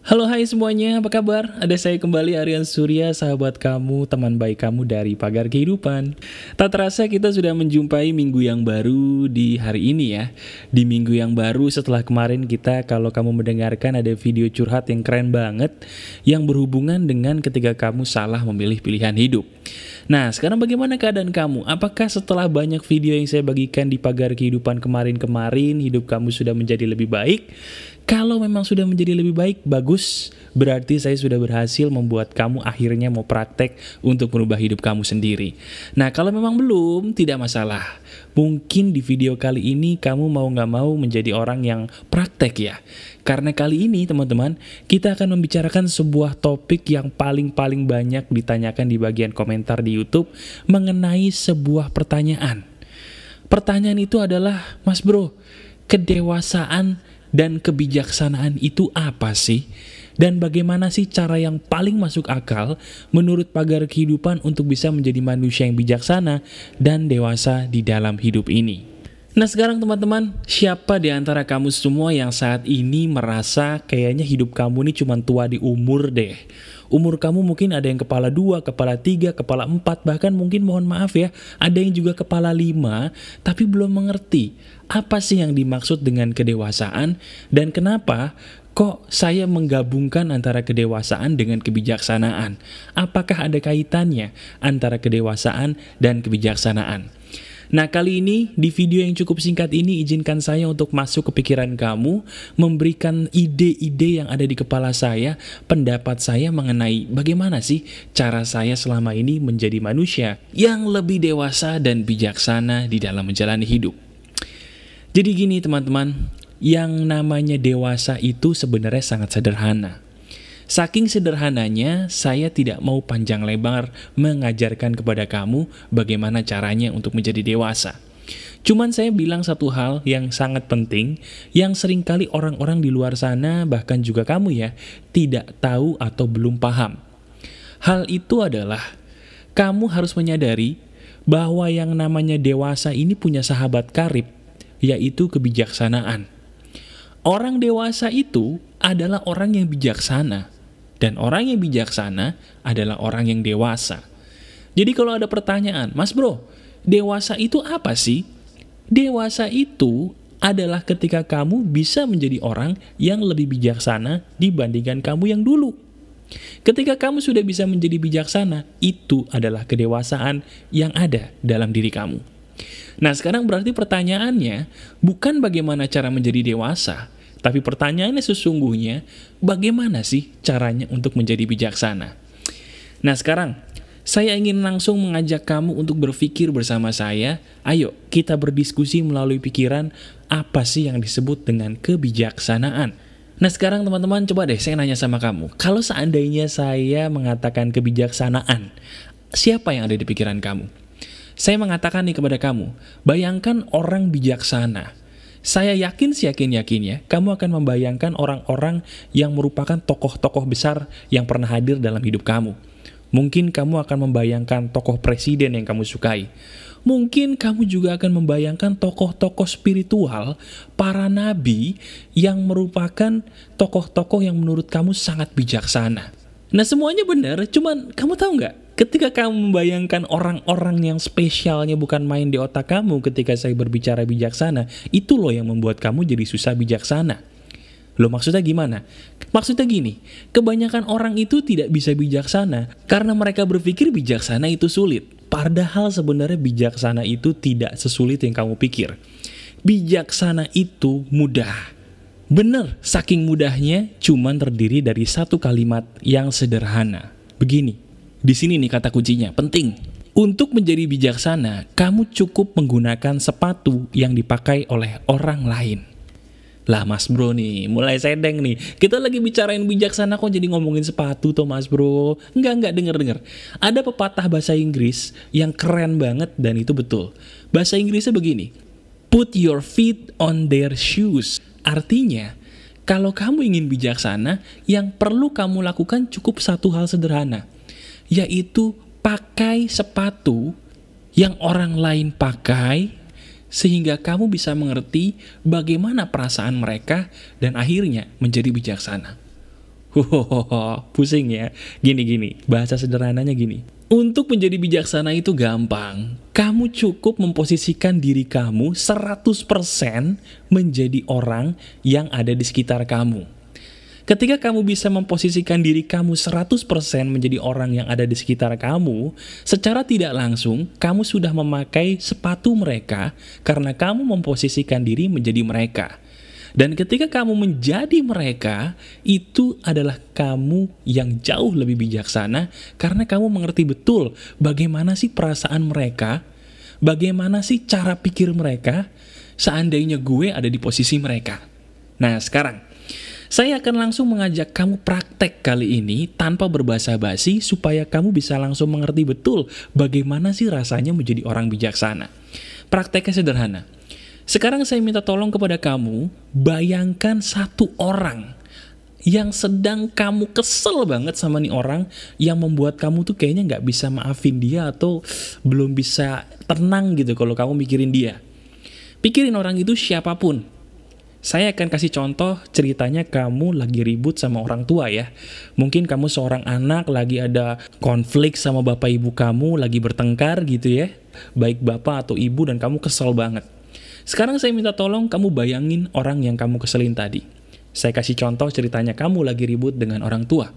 Halo hai semuanya, apa kabar? Ada saya kembali Aryan Surya, sahabat kamu, teman baik kamu dari Pagar Kehidupan. Tak terasa kita sudah menjumpai minggu yang baru di hari ini ya. Di minggu yang baru setelah kemarin kita, kalau kamu mendengarkan ada video curhat yang keren banget, yang berhubungan dengan ketika kamu salah memilih pilihan hidup. Nah, sekarang bagaimana keadaan kamu? Apakah setelah banyak video yang saya bagikan di Pagar Kehidupan kemarin-kemarin, hidup kamu sudah menjadi lebih baik? Kalau memang sudah menjadi lebih baik, bagus. Berarti saya sudah berhasil membuat kamu akhirnya mau praktek untuk merubah hidup kamu sendiri. Nah, kalau memang belum, tidak masalah. Mungkin di video kali ini kamu mau nggak mau menjadi orang yang praktek ya. Karena kali ini teman-teman, kita akan membicarakan sebuah topik yang paling banyak ditanyakan di bagian komentar di YouTube mengenai sebuah pertanyaan. Pertanyaan itu adalah, Mas Bro, kedewasaan dan kebijaksanaan itu apa sih? Dan bagaimana sih cara yang paling masuk akal menurut Pagar Kehidupan untuk bisa menjadi manusia yang bijaksana dan dewasa di dalam hidup ini? Nah sekarang teman-teman, siapa di antara kamu semua yang saat ini merasa kayaknya hidup kamu ini cuma tua di umur deh? Umur kamu mungkin ada yang kepala 2, kepala 3, kepala 4, bahkan mungkin mohon maaf ya, ada yang juga kepala 5, tapi belum mengerti apa sih yang dimaksud dengan kedewasaan dan kenapa kok saya menggabungkan antara kedewasaan dengan kebijaksanaan. Apakah ada kaitannya antara kedewasaan dan kebijaksanaan? Nah kali ini di video yang cukup singkat ini izinkan saya untuk masuk ke pikiran kamu, memberikan ide-ide yang ada di kepala saya, pendapat saya mengenai bagaimana sih cara saya selama ini menjadi manusia yang lebih dewasa dan bijaksana di dalam menjalani hidup. Jadi gini teman-teman, yang namanya dewasa itu sebenarnya sangat sederhana. Saking sederhananya, saya tidak mau panjang lebar mengajarkan kepada kamu bagaimana caranya untuk menjadi dewasa. Cuman saya bilang satu hal yang sangat penting, yang seringkali orang-orang di luar sana, bahkan juga kamu ya, tidak tahu atau belum paham. Hal itu adalah, kamu harus menyadari bahwa yang namanya dewasa ini punya sahabat karib, yaitu kebijaksanaan. Orang dewasa itu adalah orang yang bijaksana. Dan orang yang bijaksana adalah orang yang dewasa. Jadi kalau ada pertanyaan, Mas Bro, dewasa itu apa sih? Dewasa itu adalah ketika kamu bisa menjadi orang yang lebih bijaksana dibandingkan kamu yang dulu. Ketika kamu sudah bisa menjadi bijaksana, itu adalah kedewasaan yang ada dalam diri kamu. Nah sekarang berarti pertanyaannya bukan bagaimana cara menjadi dewasa, tapi pertanyaannya sesungguhnya, bagaimana sih caranya untuk menjadi bijaksana? Nah sekarang, saya ingin langsung mengajak kamu untuk berpikir bersama saya. Ayo, kita berdiskusi melalui pikiran, apa sih yang disebut dengan kebijaksanaan? Nah sekarang teman-teman, coba deh saya nanya sama kamu. Kalau seandainya saya mengatakan kebijaksanaan, siapa yang ada di pikiran kamu? Saya mengatakan nih kepada kamu, bayangkan orang bijaksana. Saya yakin seyakin-yakinnya, kamu akan membayangkan orang-orang yang merupakan tokoh-tokoh besar yang pernah hadir dalam hidup kamu. Mungkin kamu akan membayangkan tokoh presiden yang kamu sukai. Mungkin kamu juga akan membayangkan tokoh-tokoh spiritual, para nabi yang merupakan tokoh-tokoh yang menurut kamu sangat bijaksana. Nah semuanya benar, cuman kamu tahu nggak? Ketika kamu membayangkan orang-orang yang spesialnya bukan main di otak kamu ketika saya berbicara bijaksana, itu loh yang membuat kamu jadi susah bijaksana. Loh maksudnya gimana? Maksudnya gini, kebanyakan orang itu tidak bisa bijaksana karena mereka berpikir bijaksana itu sulit. Padahal sebenarnya bijaksana itu tidak sesulit yang kamu pikir. Bijaksana itu mudah. Bener, saking mudahnya cuman terdiri dari satu kalimat yang sederhana. Begini. Di sini nih kata kuncinya, penting. Untuk menjadi bijaksana, kamu cukup menggunakan sepatu yang dipakai oleh orang lain. Lah Mas Bro nih, mulai sedeng nih. Kita lagi bicarain bijaksana kok jadi ngomongin sepatu tuh Mas Bro. Enggak, denger. Ada pepatah bahasa Inggris yang keren banget dan itu betul. Bahasa Inggrisnya begini, put your feet on their shoes. Artinya, kalau kamu ingin bijaksana, yang perlu kamu lakukan cukup satu hal sederhana, yaitu pakai sepatu yang orang lain pakai, sehingga kamu bisa mengerti bagaimana perasaan mereka dan akhirnya menjadi bijaksana. Pusing ya. Gini, bahasa sederhananya gini. Untuk menjadi bijaksana itu gampang. Kamu cukup memposisikan diri kamu 100% menjadi orang yang ada di sekitar kamu. Ketika kamu bisa memposisikan diri kamu 100% menjadi orang yang ada di sekitar kamu, secara tidak langsung, kamu sudah memakai sepatu mereka karena kamu memposisikan diri menjadi mereka. Dan ketika kamu menjadi mereka, itu adalah kamu yang jauh lebih bijaksana karena kamu mengerti betul bagaimana sih perasaan mereka, bagaimana sih cara pikir mereka, seandainya gue ada di posisi mereka. Nah, sekarang saya akan langsung mengajak kamu praktek kali ini tanpa berbasa-basi supaya kamu bisa langsung mengerti betul bagaimana sih rasanya menjadi orang bijaksana. Prakteknya sederhana. Sekarang saya minta tolong kepada kamu, bayangkan satu orang yang sedang kamu kesel banget sama nih orang yang membuat kamu tuh kayaknya nggak bisa maafin dia atau belum bisa tenang gitu kalau kamu mikirin dia. Pikirin orang itu siapapun. Saya akan kasih contoh ceritanya kamu lagi ribut sama orang tua ya. Mungkin kamu seorang anak lagi ada konflik sama bapak ibu kamu, lagi bertengkar gitu ya. Baik bapak atau ibu dan kamu kesel banget. Sekarang saya minta tolong kamu bayangin orang yang kamu keselin tadi. Saya kasih contoh ceritanya kamu lagi ribut dengan orang tua.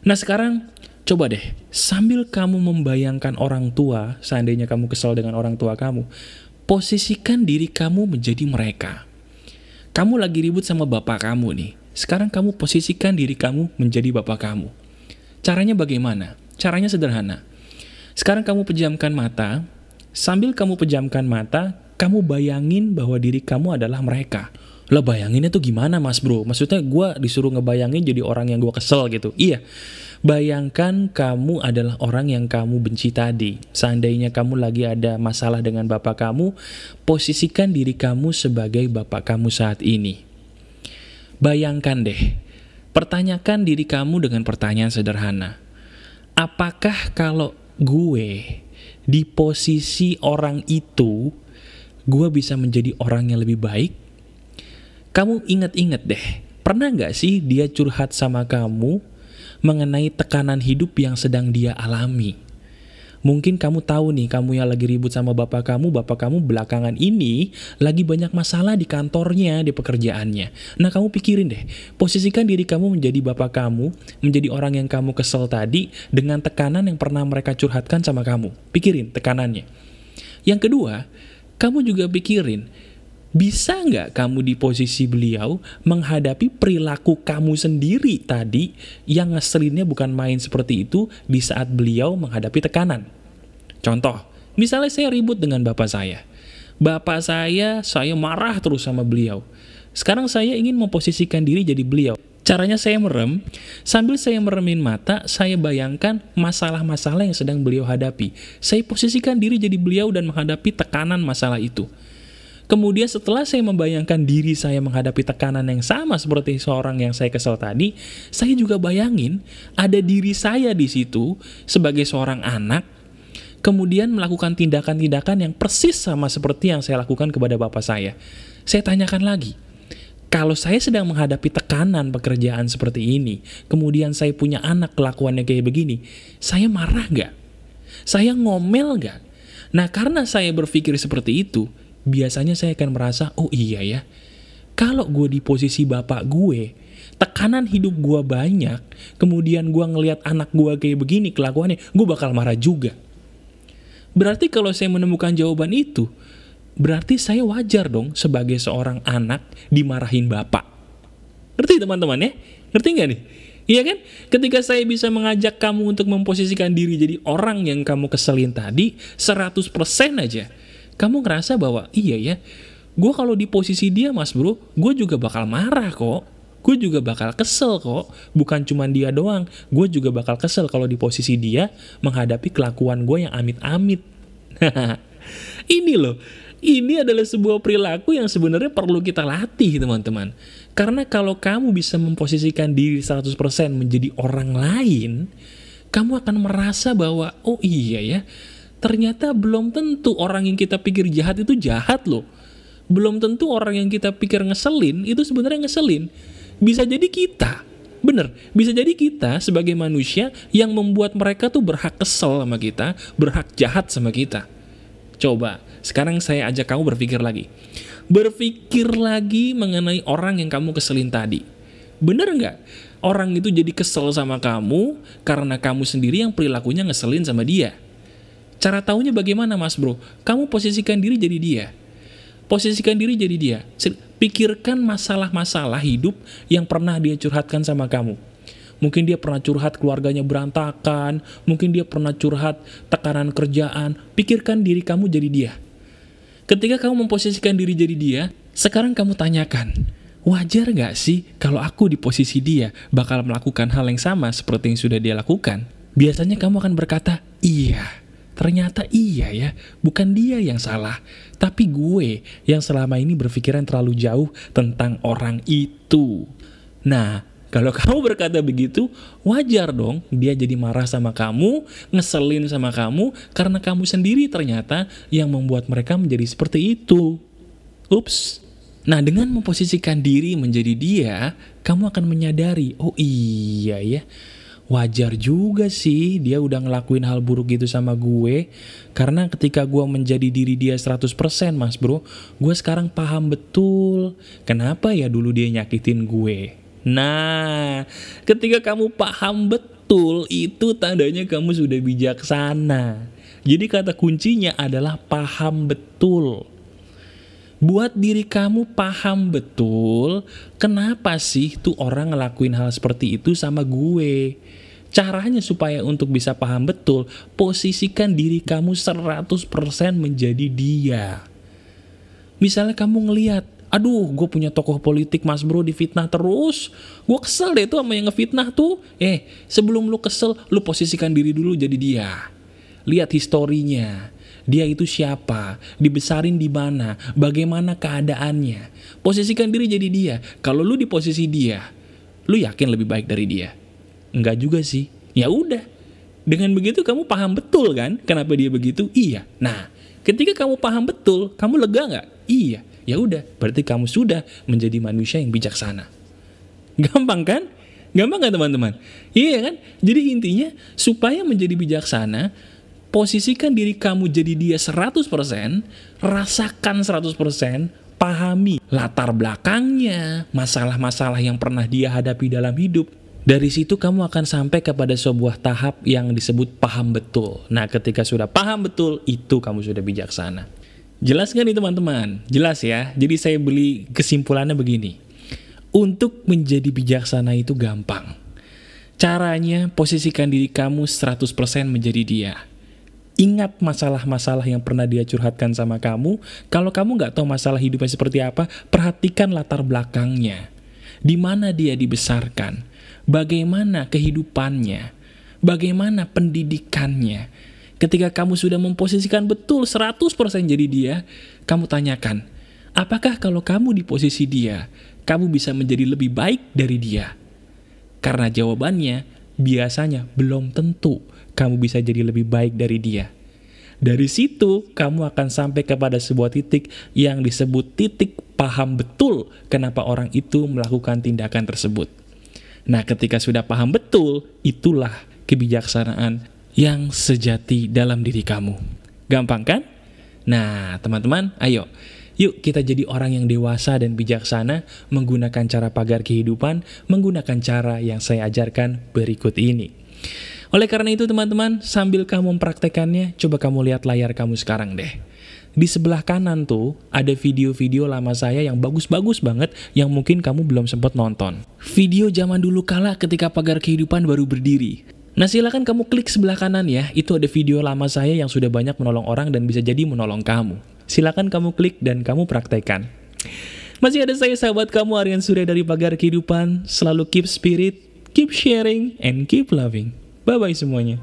Nah sekarang coba deh, sambil kamu membayangkan orang tua, seandainya kamu kesel dengan orang tua kamu, posisikan diri kamu menjadi mereka. Kamu lagi ribut sama bapak kamu nih. Sekarang kamu posisikan diri kamu menjadi bapak kamu. Caranya bagaimana? Caranya sederhana. Sekarang kamu pejamkan mata. Sambil kamu pejamkan mata, kamu bayangin bahwa diri kamu adalah mereka. Lah bayanginnya tuh gimana mas bro? Maksudnya gue disuruh ngebayangin jadi orang yang gue kesel gitu. Iya. Bayangkan kamu adalah orang yang kamu benci tadi. Seandainya kamu lagi ada masalah dengan bapak kamu, posisikan diri kamu sebagai bapak kamu saat ini. Bayangkan deh, pertanyakan diri kamu dengan pertanyaan sederhana. Apakah kalau gue di posisi orang itu, gue bisa menjadi orang yang lebih baik? Kamu ingat-ingat deh, pernah gak sih dia curhat sama kamu mengenai tekanan hidup yang sedang dia alami? Mungkin kamu tahu nih, kamu yang lagi ribut sama bapak kamu belakangan ini lagi banyak masalah di kantornya, di pekerjaannya. Nah kamu pikirin deh, posisikan diri kamu menjadi bapak kamu, menjadi orang yang kamu kesel tadi dengan tekanan yang pernah mereka curhatkan sama kamu. Pikirin tekanannya. Yang kedua, kamu juga pikirin, bisa nggak kamu di posisi beliau menghadapi perilaku kamu sendiri tadi yang ngeselinnya bukan main seperti itu di saat beliau menghadapi tekanan? Contoh, misalnya saya ribut dengan bapak saya. Bapak saya marah terus sama beliau. Sekarang saya ingin memposisikan diri jadi beliau. Caranya saya merem, sambil saya meremin mata, saya bayangkan masalah-masalah yang sedang beliau hadapi. Saya posisikan diri jadi beliau dan menghadapi tekanan masalah itu. Kemudian setelah saya membayangkan diri saya menghadapi tekanan yang sama seperti seorang yang saya kesel tadi, saya juga bayangin ada diri saya di situ sebagai seorang anak, kemudian melakukan tindakan-tindakan yang persis sama seperti yang saya lakukan kepada bapak saya. Saya tanyakan lagi, kalau saya sedang menghadapi tekanan pekerjaan seperti ini, kemudian saya punya anak kelakuannya kayak begini, saya marah nggak? Saya ngomel nggak? Nah karena saya berpikir seperti itu, biasanya saya akan merasa, oh iya ya, kalau gue di posisi bapak gue, tekanan hidup gue banyak, kemudian gue ngelihat anak gue kayak begini kelakuannya, gue bakal marah juga. Berarti kalau saya menemukan jawaban itu, berarti saya wajar dong sebagai seorang anak dimarahin bapak. Ngerti teman-teman ya? Ngerti nggak nih? Iya kan? Ketika saya bisa mengajak kamu untuk memposisikan diri jadi orang yang kamu keselin tadi, 100% aja. Kamu ngerasa bahwa, iya ya, gue kalau di posisi dia mas bro, gue juga bakal marah kok. Gue juga bakal kesel kok. Bukan cuma dia doang, gue juga bakal kesel kalau di posisi dia menghadapi kelakuan gue yang amit-amit. Ini loh, ini adalah sebuah perilaku yang sebenarnya perlu kita latih teman-teman. Karena kalau kamu bisa memposisikan diri 100% menjadi orang lain, kamu akan merasa bahwa, oh iya ya, ternyata belum tentu orang yang kita pikir jahat itu jahat loh. Belum tentu orang yang kita pikir ngeselin itu sebenarnya ngeselin. Bisa jadi kita. Bener, bisa jadi kita sebagai manusia yang membuat mereka tuh berhak kesel sama kita, berhak jahat sama kita. Coba, sekarang saya ajak kamu berpikir lagi. Berpikir lagi mengenai orang yang kamu keselin tadi. Bener nggak? Orang itu jadi kesel sama kamu karena kamu sendiri yang perilakunya ngeselin sama dia. Cara taunya bagaimana, Mas Bro? Kamu posisikan diri jadi dia. Posisikan diri jadi dia. Pikirkan masalah-masalah hidup yang pernah dia curhatkan sama kamu. Mungkin dia pernah curhat keluarganya berantakan, mungkin dia pernah curhat tekanan kerjaan. Pikirkan diri kamu jadi dia. Ketika kamu memposisikan diri jadi dia, sekarang kamu tanyakan, wajar gak sih kalau aku di posisi dia bakal melakukan hal yang sama seperti yang sudah dia lakukan? Biasanya kamu akan berkata, iya, ternyata iya ya, bukan dia yang salah, tapi gue yang selama ini berpikiran terlalu jauh tentang orang itu. Nah, kalau kamu berkata begitu, wajar dong dia jadi marah sama kamu, ngeselin sama kamu, karena kamu sendiri ternyata yang membuat mereka menjadi seperti itu. Ups. Nah, dengan memposisikan diri menjadi dia, kamu akan menyadari, oh iya ya, wajar juga sih dia udah ngelakuin hal buruk gitu sama gue. Karena ketika gue menjadi diri dia 100% Mas Bro, gue sekarang paham betul kenapa ya dulu dia nyakitin gue. Nah, ketika kamu paham betul, itu tandanya kamu sudah bijaksana. Jadi kata kuncinya adalah paham betul. Buat diri kamu paham betul, kenapa sih tuh orang ngelakuin hal seperti itu sama gue. Caranya supaya untuk bisa paham betul, posisikan diri kamu 100% menjadi dia. Misalnya kamu ngelihat, aduh, gue punya tokoh politik Mas Bro difitnah terus. Gue kesel deh tuh sama yang ngefitnah tuh. Sebelum lu kesel, lu posisikan diri dulu jadi dia. Lihat historinya. Dia itu siapa? Dibesarin di mana? Bagaimana keadaannya? Posisikan diri jadi dia. Kalau lu di posisi dia, lu yakin lebih baik dari dia? Enggak juga sih. Ya udah. Dengan begitu kamu paham betul kan kenapa dia begitu? Iya. Nah, ketika kamu paham betul, kamu lega nggak? Iya. Ya udah, berarti kamu sudah menjadi manusia yang bijaksana. Gampang kan? Gampang kan teman-teman? Iya kan? Jadi intinya, supaya menjadi bijaksana, posisikan diri kamu jadi dia 100%, rasakan 100%, pahami latar belakangnya, masalah-masalah yang pernah dia hadapi dalam hidup. Dari situ kamu akan sampai kepada sebuah tahap yang disebut paham betul. Nah, ketika sudah paham betul, itu kamu sudah bijaksana. Jelas gak nih teman-teman? Jelas ya. Jadi saya beli kesimpulannya begini. Untuk menjadi bijaksana itu gampang. Caranya posisikan diri kamu 100% menjadi dia. Ingat masalah-masalah yang pernah dia curhatkan sama kamu. Kalau kamu gak tahu masalah hidupnya seperti apa, perhatikan latar belakangnya. Di mana dia dibesarkan? Bagaimana kehidupannya? Bagaimana pendidikannya? Ketika kamu sudah memposisikan betul 100% jadi dia, kamu tanyakan, apakah kalau kamu di posisi dia, kamu bisa menjadi lebih baik dari dia? Karena jawabannya, biasanya belum tentu kamu bisa jadi lebih baik dari dia. Dari situ, kamu akan sampai kepada sebuah titik yang disebut titik paham betul kenapa orang itu melakukan tindakan tersebut. Nah, ketika sudah paham betul, itulah kebijaksanaan yang sejati dalam diri kamu. Gampang kan? Nah, teman-teman, ayo. Yuk kita jadi orang yang dewasa dan bijaksana menggunakan cara pagar kehidupan, menggunakan cara yang saya ajarkan berikut ini. Oleh karena itu teman-teman, sambil kamu mempraktekannya, coba kamu lihat layar kamu sekarang deh. Di sebelah kanan tuh ada video-video lama saya yang bagus-bagus banget yang mungkin kamu belum sempat nonton. Video zaman dulu kala ketika pagar kehidupan baru berdiri. Nah silakan kamu klik sebelah kanan ya, itu ada video lama saya yang sudah banyak menolong orang dan bisa jadi menolong kamu. Silakan kamu klik dan kamu praktekkan. Masih ada saya sahabat kamu Aryan Surya dari Pagar Kehidupan, selalu keep spirit, keep sharing, and keep loving. Bye-bye semuanya.